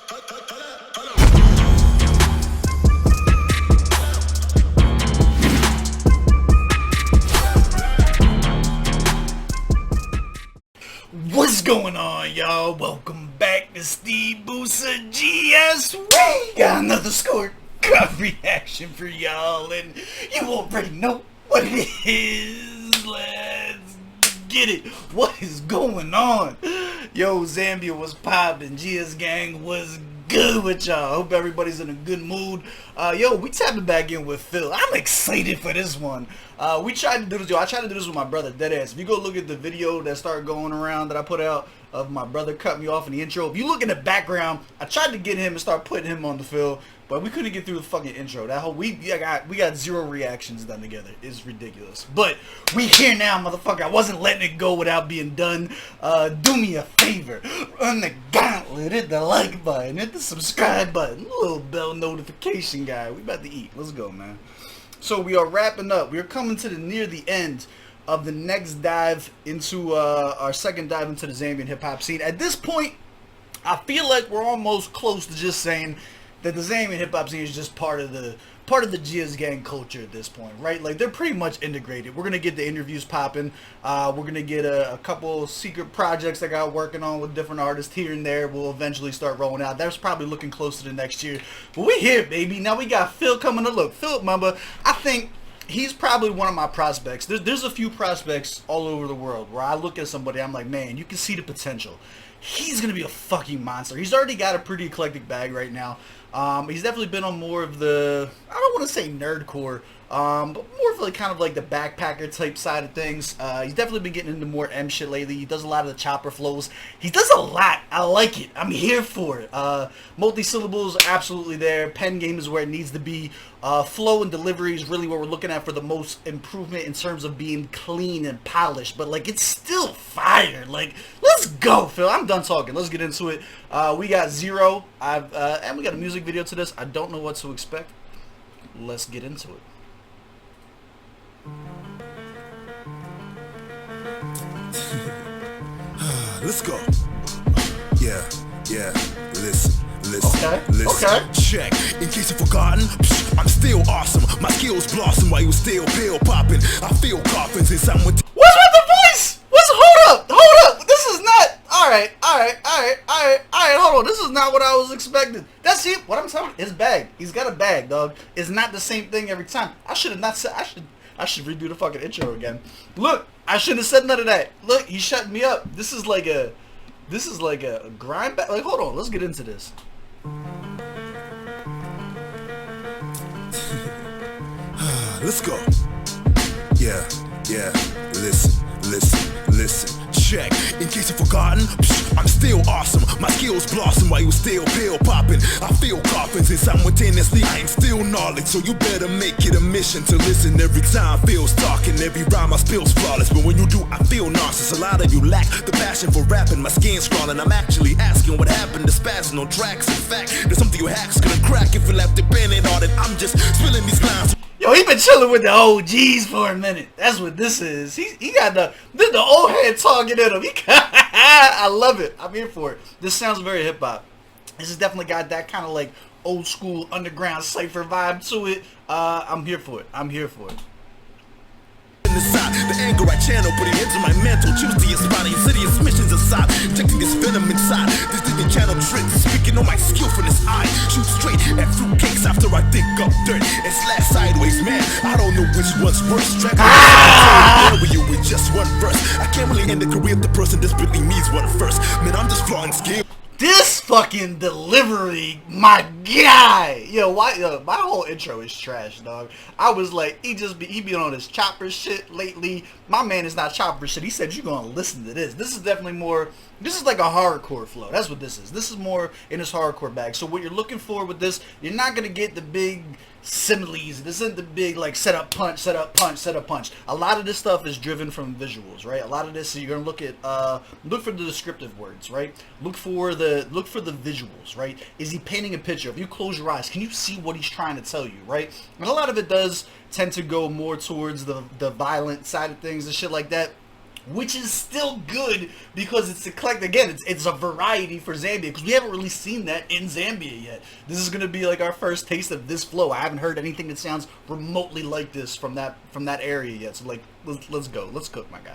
What's going on, y'all? Welcome back to SteveBussaGS. We got another scorecard reaction for y'all, and you already know what it is. Let's get it. What is going on? Yo, Zambia was popping. GSGang was good with y'all. Hope everybody's in a good mood. Yo, we tapping back in with Phil. I'm excited for this one. We tried to do this, yo. I tried to do this with my brother, deadass. If you go look at the video that started going around that I put out of my brother cut me off in the intro, if you look in the background, I tried to get him and start putting him on the Phil, but we couldn't get through the fucking intro. That whole we got 0 reactions done together. It's ridiculous. But we here now, motherfucker. I wasn't letting it go without being done. Do me a favor. Run the gauntlet, hit the like button, hit the subscribe button, little bell notification guy. We about to eat. Let's go, man. So we are wrapping up. We are coming to near the end of the next dive into our second dive into the Zambian hip hop scene. At this point, I feel like we're almost close to just saying that the Zambian hip hop scene is just part of the GSGang culture at this point, right? Like, they're pretty much integrated. We're gonna get the interviews popping. We're gonna get a couple secret projects I got working on with different artists here and there. We'll eventually start rolling out. That's probably looking closer to next year. But we here, baby. Now we got Phil coming to look. Phillip Mweemba, I think he's probably one of my prospects. There's a few prospects all over the world where I look at somebody, I'm like, man, you can see the potential. He's gonna be a fucking monster. He's already got a pretty eclectic bag right now. He's definitely been on more of the, I don't want to say nerdcore, but more of like kind of like the backpacker type side of things. He's definitely been getting into more M shit lately. He does a lot of the chopper flows. He does a lot. I like it. I'm here for it. Multi-syllables, absolutely there. Pen game is where it needs to be. Flow and delivery is really what we're looking at for the most improvement in terms of being clean and polished. But like, it's still fire. Like, let's go, Phil. I'm done talking. Let's get into it. We got 0. And we got a music video to this. I don't know what to expect. Let's get into it. Let's go. Yeah, listen. Okay. Check. In case you've forgotten, I'm still awesome. My skills blossom while you still pill popping. I feel coffins and someone. What's with the voice? Hold up. This is not. Alright, hold on. This is not what I was expecting. That's it. What I'm telling you, his bag. He's got a bag, dog. It's not the same thing every time. I should have not said. I should redo the fucking intro again. Look, I shouldn't have said none of that. Look, he's shutting me up. This is like a grind back. Like, hold on, let's get into this. Let's go. Yeah, listen. Check. In case you've forgotten, I'm still awesome. My skills blossom while you still pill popping. I feel coffins and simultaneously I am still knowledge. So you better make it a mission to listen every time Phil's talking. Every rhyme I spill's flawless, but when you do, I feel nauseous. A lot of you lack the passion for rapping. My skin's crawling. I'm actually asking what happened to spazzing on tracks. In fact, there's something you hacks gonna crack if you left depending on it. I'm just spilling these lines. Yo, he been chilling with the OGs for a minute. That's what this is. He got the old head talking at him. I love it. I'm here for it. This sounds very hip hop. This has definitely got that kind of like old school underground cypher vibe to it. I'm here for it. The anger I channel, putting into my mental. Choose the spot, insidious missions aside. Injecting this venom inside. This didn't channel tricks. Speaking on my skillfulness, I shoot straight at fruitcakes after I dig up dirt and slash sideways, man. I don't know which one's worse. Track you with just one verse. I can't really end the career of the person desperately needs one first. Man, I'm just flawing skill. This fucking delivery, my guy. Yo, my whole intro is trash, dog. I was like, he be on his chopper shit lately. My man is not chopper shit. He said you're gonna listen to this. This is definitely more. This is like a hardcore flow. That's what this is. This is more in his hardcore bag. So what you're looking for with this, you're not gonna get the big similes. This isn't the big like set up punch. A lot of this stuff is driven from visuals, right? A lot of this, so you're gonna look at look for the descriptive words, right? Look for the visuals, right? Is he painting a picture? If you close your eyes, can you see what he's trying to tell you, right? And a lot of it does tend to go more towards the violent side of things and shit like that. which is still good because it's eclectic. Again, it's a variety for Zambia, because we haven't really seen that in Zambia yet. This is gonna be like our first taste of this flow. I haven't heard anything that sounds remotely like this from that area yet. So like, let's go, let's cook, my guy.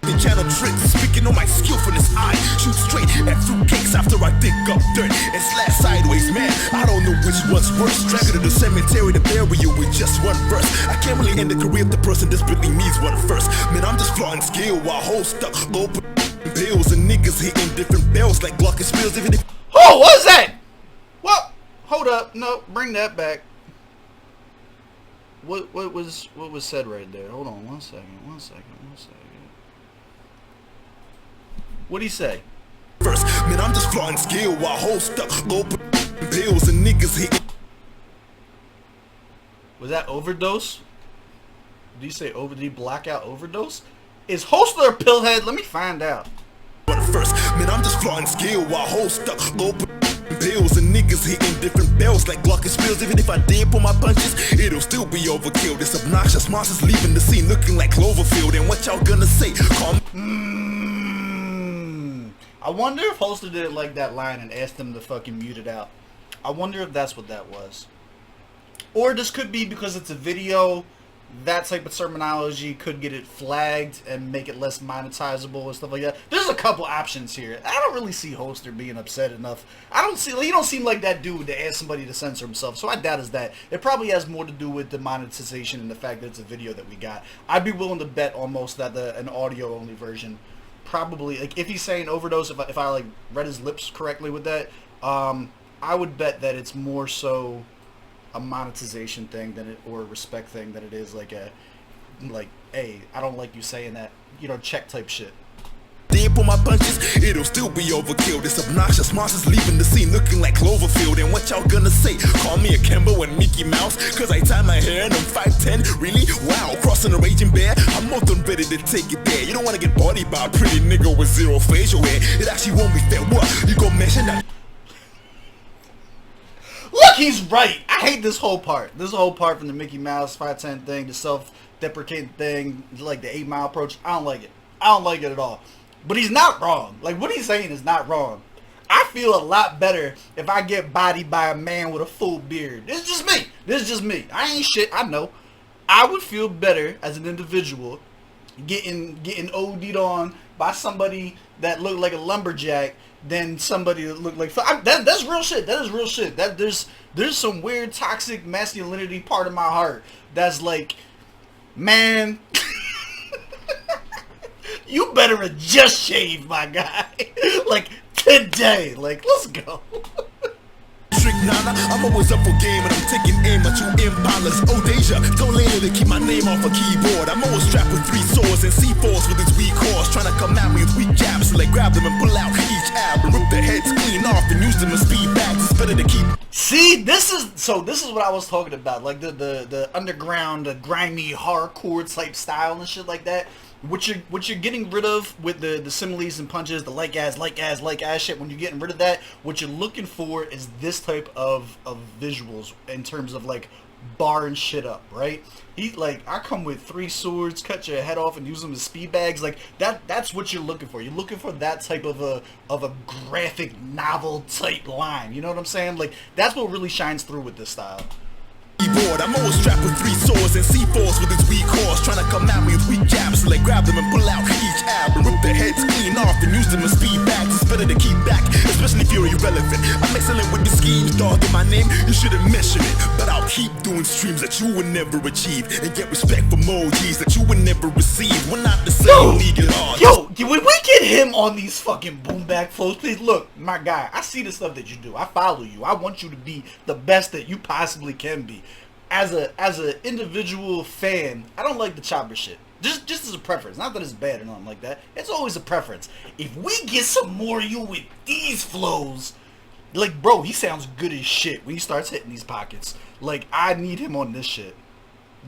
The channel tricks, speaking on my skillfulness, I shoot straight at fruitcakes after I dig up dirt and slash sideways, man. I don't know which one's worse. Drag it to the cemetery to bury you with just one verse. I can't really end the career if the person desperately needs one first. Man, I'm just flaunting skill while hoes stuck open bills and niggas hitting different bells like Glock and spills. Oh, what's that? What? Hold up, no, bring that back. What was said right there? Hold on, one second. What'd he say? First, man, I'm just flaunting skill while hoes stuck open bills and niggas hitting. Was that overdose? Did he say did he black out overdose? Is Holster a pillhead? Let me find out. First, man, I'm just flaunting skill while hoes stuck open bills and niggas hitting different bells like Glock and spills. Even if I did pull my punches, it'll still be overkill. This obnoxious monster's leaving the scene looking like Cloverfield. And what y'all gonna say? Call me. I wonder if Holster did it like that line and asked them to fucking mute it out. I wonder if that's what that was. Or this could be because it's a video, that type of terminology could get it flagged and make it less monetizable and stuff like that. There's a couple options here. I don't really see Holster being upset enough. You don't seem like that dude to ask somebody to censor himself, so I doubt it's that. It probably has more to do with the monetization and the fact that it's a video that we got. I'd be willing to bet almost that an audio only version, probably, like, if he's saying overdose, if I like read his lips correctly with that, I would bet that it's more so a monetization thing or a respect thing than it is like hey, I don't like you saying that, check type shit. Did pull my punches, it'll still be overkill. This obnoxious monster's leaving the scene looking like Cloverfield. And what y'all gonna say? Call me a Kimbo and Mickey Mouse, cause I tie my hair and I'm 5'10". Really? Wow, crossing a raging bear. I'm more than ready to take it there. You don't wanna get bodied by a pretty nigga with zero facial hair. It actually won't be fair. What? You gon' mention that? Look, he's right. I hate this whole part. This whole part from the Mickey Mouse 5'10" thing, the self-deprecating thing, like the 8 Mile approach. I don't like it. I don't like it at all. But he's not wrong. Like, what he's saying is not wrong. I feel a lot better if I get bodied by a man with a full beard. This is just me. This is just me. I ain't shit. I know. I would feel better as an individual getting OD'd on by somebody that looked like a lumberjack than somebody that looked like... That's real shit. That is real shit. There's some weird toxic masculinity part of my heart that's like, man... You better have just shaved, my guy. Like, today. Like, let's go. Trick Nana, I'm always up for game and I'm taking aim at you impalas. Oh, Deja, don't later to keep my name off a keyboard. I'm always strapped with 3 swords and C4s with his weak horse, trying to come at me with weak jabs. So like grab them and pull out each ab and rip their heads clean off and use them as speed bags. It's better to keep... See, this is what I was talking about. Like the underground, the grimy, hardcore type style and shit like that. What you're getting rid of with the similes and punches, the like as shit, when you're getting rid of that, what you're looking for is this type of visuals in terms of like barring shit up, right? I come with 3 swords, cut your head off and use them as speed bags. Like that's what you're looking for. You're looking for that type of a graphic novel type line. You know what I'm saying? Like that's what really shines through with this style. I'm always strapped with 3 swords and C4s with his weak horse, trying to come at me with weak jabs. So like grab them and pull out each ab and rip their heads clean off and use them as speed bags. It's better to keep back, especially if you're irrelevant. I'm excellent with the schemes, dog. In my name, you shouldn't mention it, but I'll keep doing streams that you would never achieve and get respect for emojis that you would never receive. We're not the same league at all. Yo, when we get him on these fucking boom back flows, please look, my guy. I see the stuff that you do. I follow you. I want you to be the best that you possibly can be. As a individual fan, I don't like the chopper shit. Just as a preference. Not that it's bad or nothing like that. It's always a preference. If we get some more of you with these flows, like, bro, he sounds good as shit when he starts hitting these pockets. Like, I need him on this shit.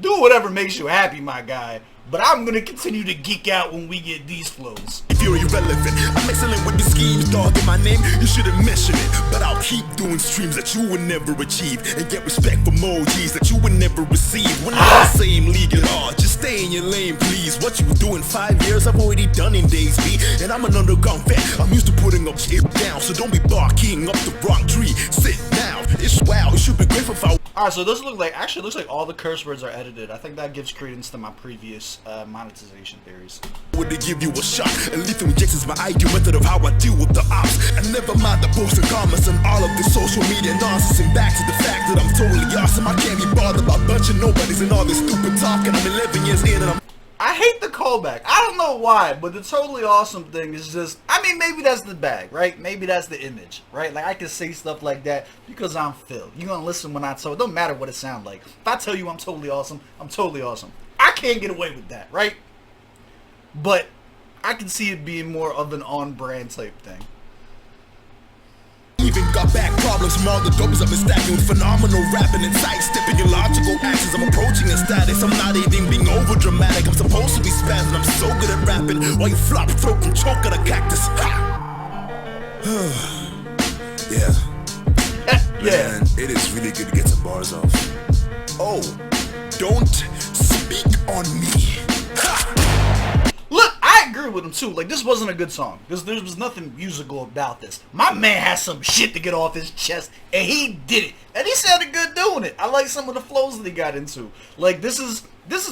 Do whatever makes you happy, my guy. but I'm gonna continue to geek out when we get these flows. If you're irrelevant, I'm excellent with the schemes, dog. In my name, you shouldn't mention it. But I'll keep doing streams that you would never achieve, and get respect for emojis that you would never receive. We're not in the same league at all. Just stay in your lane, please. What you do in 5 years, I've already done in days, B. And I'm an underground vet. I'm used to putting up shit down, so don't be barking up the wrong tree. Sit down. It's wow. You should be grateful for. Alright, so this looks like all the curse words are edited. I think that gives credence to my previous monetization theories. Would they give you a shot? And lethal injections is my ideal method of how I deal with the ops. And never mind the posts and comments and all of this social media nonsense. And back to the fact that I'm totally awesome. I can't be bothered by a bunch of nobodies and all this stupid talking. I'm 11 years in and I'm. I hate the callback. I don't know why, but the totally awesome thing is just, I mean, maybe that's the bag, right? Maybe that's the image, right? Like, I can say stuff like that because I'm Phil. You're going to listen when I tell, it don't matter what it sounds like. If I tell you I'm totally awesome, I'm totally awesome. I can't get away with that, right? But I can see it being more of an on-brand type thing. Even got back problems from all the dopes I've been stacking with phenomenal rapping and sidestepping illogical actions. I'm approaching a status. I'm not even being over dramatic. I'm supposed to be spazzing. I'm so good at rapping while you flop throat and choke on a cactus. Yeah. Yeah. Man, it is really good to get some bars off. Oh, don't speak on me. Look, I agree with him too. Like, this wasn't a good song. There was nothing musical about this. My man has some shit to get off his chest, and he did it. And he sounded good doing it. I like some of the flows that he got into. Like, this is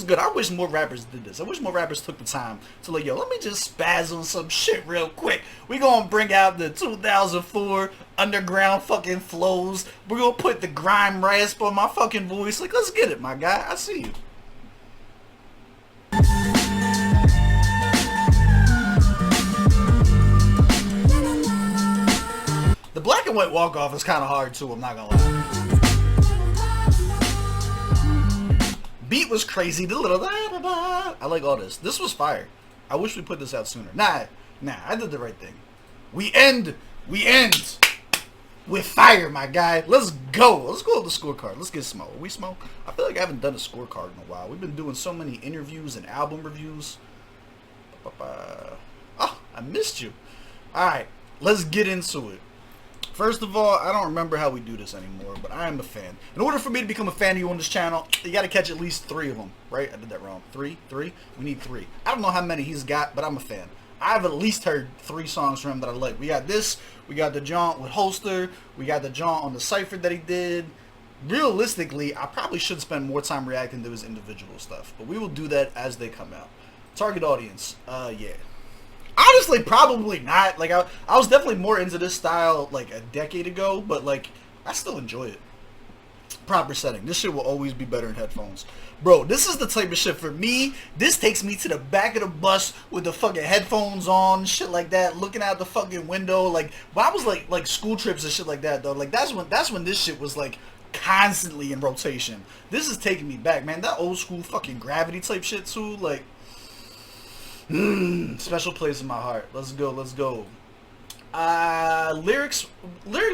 good. I wish more rappers did this. I wish more rappers took the time to like, yo, let me just spaz on some shit real quick. We gonna bring out the 2004 underground fucking flows. We're gonna put the grime rasp on my fucking voice. Like, let's get it, my guy. I see you. The black and white walk-off is kind of hard too, I'm not gonna lie. Beat was crazy, the little I like all this. This was fire. I wish we put this out sooner. Nah, I did the right thing. We end with fire, my guy. Let's go. Let's go to the scorecard. Let's get smoke. We smoke? I feel like I haven't done a scorecard in a while. We've been doing so many interviews and album reviews. Oh, I missed you. Alright, let's get into it. First of all, I don't remember how we do this anymore, but I am a fan. In order for me to become a fan of you on this channel, you got to catch at least 3 of them, right? I did that wrong. 3? We need 3. I don't know how many he's got, but I'm a fan. I've at least heard 3 songs from him that I like. We got this. We got the jaunt with Holster. We got the jaunt on the Cypher that he did. Realistically, I probably should spend more time reacting to his individual stuff, but we will do that as they come out. Target audience, yeah. Honestly, probably not. Like, I was definitely more into this style, like, a decade ago, but, like, I still enjoy it. Proper setting. This shit will always be better in headphones. Bro, this is the type of shit for me. This takes me to the back of the bus with the fucking headphones on, shit like that, looking out the fucking window. Like, when I was, like school trips and shit like that, though, like, that's when this shit was, like, constantly in rotation. This is taking me back, man. That old school fucking Gravity type shit, too, like... special place in my heart. Let's go. Lyrics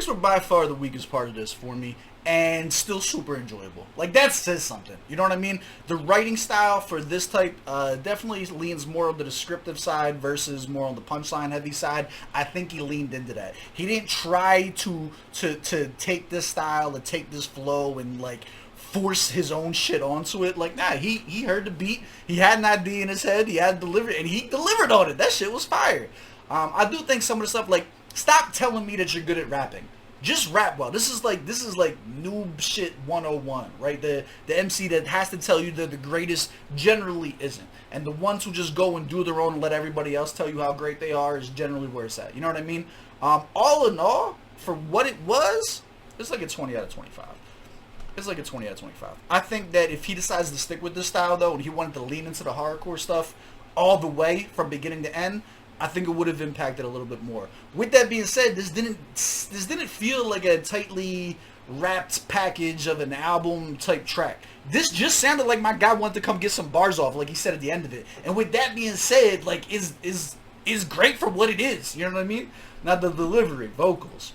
were by far the weakest part of this for me, and still super enjoyable. Like, that says something. You know what I mean? The writing style for this type definitely leans more on the descriptive side versus more on the punchline heavy side. I think he leaned into that. He didn't try to take this style, to take this flow and like force his own shit onto it. Like, nah, he heard the beat, he had an idea in his head, he had delivered, and he delivered on it. That shit was fire. I do think some of the stuff, like, stop telling me that you're good at rapping. Just rap well. This is like noob shit 101, right? The MC that has to tell you they're the greatest generally isn't. And the ones who just go and do their own and let everybody else tell you how great they are is generally where it's at. You know what I mean? All in all, for what it was, it's like a 20 out of 25. It's like a 20 out of 25. I think that if he decides to stick with this style, though, and he wanted to lean into the hardcore stuff all the way from beginning to end, I think it would have impacted a little bit more. With that being said, this didn't feel like a tightly wrapped package of an album type track. This just sounded like my guy wanted to come get some bars off, like he said at the end of it. And with that being said, like, is great for what it is. You know what I mean? Not the delivery, vocals.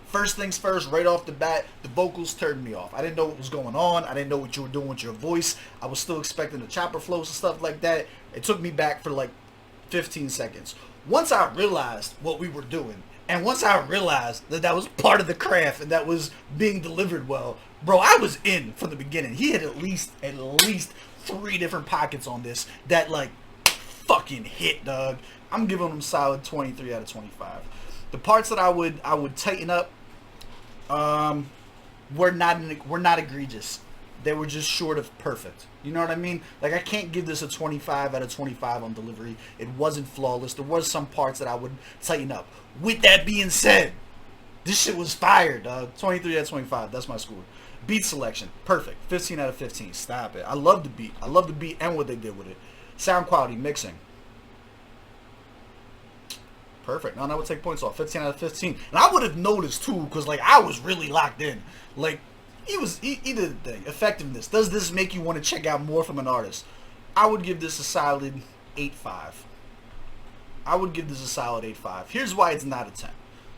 First things first, right off the bat, the vocals turned me off. I didn't know what was going on. I didn't know what you were doing with your voice. I was still expecting the chopper flows and stuff like that. It took me back for like 15 seconds. Once I realized what we were doing, and once I realized that that was part of the craft and that was being delivered well, bro, I was in from the beginning. He had at least 3 different pockets on this that like fucking hit, dog. I'm giving him solid 23 out of 25. The parts that I would tighten up were not egregious. They were just short of perfect. You know what I mean? Like, I can't give this a 25 out of 25 on delivery. It wasn't flawless. There was some parts that I would tighten up. With that being said, this shit was fire, dog. 23 out of 25. That's my score. Beat selection, perfect. 15 out of 15. Stop it. I love the beat. I love the beat and what they did with it. Sound quality, mixing. Perfect. No, I would take points off. 15 out of 15. And I would have noticed, too, because, like, I was really locked in. Like, he did the thing. Effectiveness. Does this make you want to check out more from an artist? I would give this a solid 8.5. I would give this a solid 8.5. Here's why it's not a 10.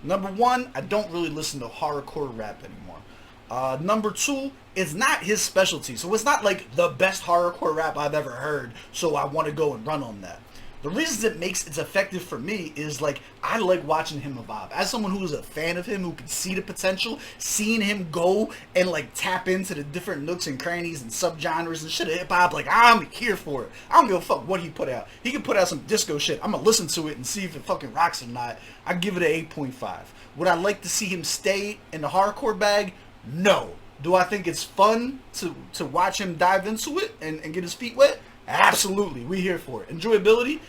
Number one, I don't really listen to horrorcore rap anymore. Number two, it's not his specialty. So it's not like the best horrorcore rap I've ever heard, so I want to go and run on that. The reasons it makes it effective for me is, like, I like watching him evolve. As someone who is a fan of him, who can see the potential, seeing him go and, like, tap into the different nooks and crannies and subgenres and shit of hip-hop, like, I'm here for it. I don't give a fuck what he put out. He can put out some disco shit. I'm gonna listen to it and see if it fucking rocks or not. I give it an 8.5. Would I like to see him stay in the hardcore bag? No. Do I think it's fun to watch him dive into it and get his feet wet? Absolutely. We here for it. Enjoyability?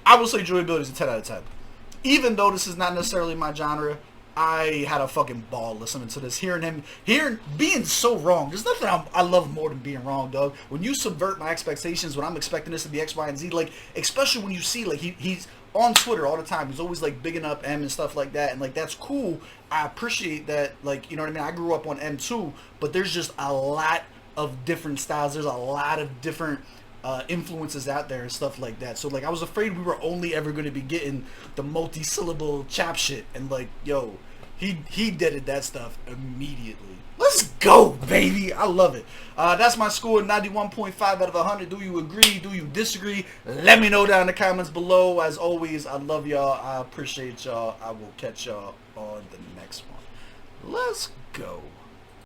I will say enjoyability is a 10 out of 10. Even though this is not necessarily my genre, I had a fucking ball listening to this. Being so wrong. There's nothing I love more than being wrong, dog. When you subvert my expectations, when I'm expecting this to be X, Y, and Z, like, especially when you see, like, he's on Twitter all the time. He's always, like, bigging up M and stuff like that. And, like, that's cool. I appreciate that. Like, you know what I mean? I grew up on M too, but there's just a lot of different styles. There's a lot of different influences out there and stuff like that. So, like, I was afraid we were only ever going to be getting the multi-syllable chap shit. And, like, yo, he did that stuff immediately. Let's go, baby. I love it. That's my score, 91.5 out of 100. Do you agree? Do you disagree? Let me know down in the comments below. As always, I love y'all. I appreciate y'all. I will catch y'all on the next one. Let's go.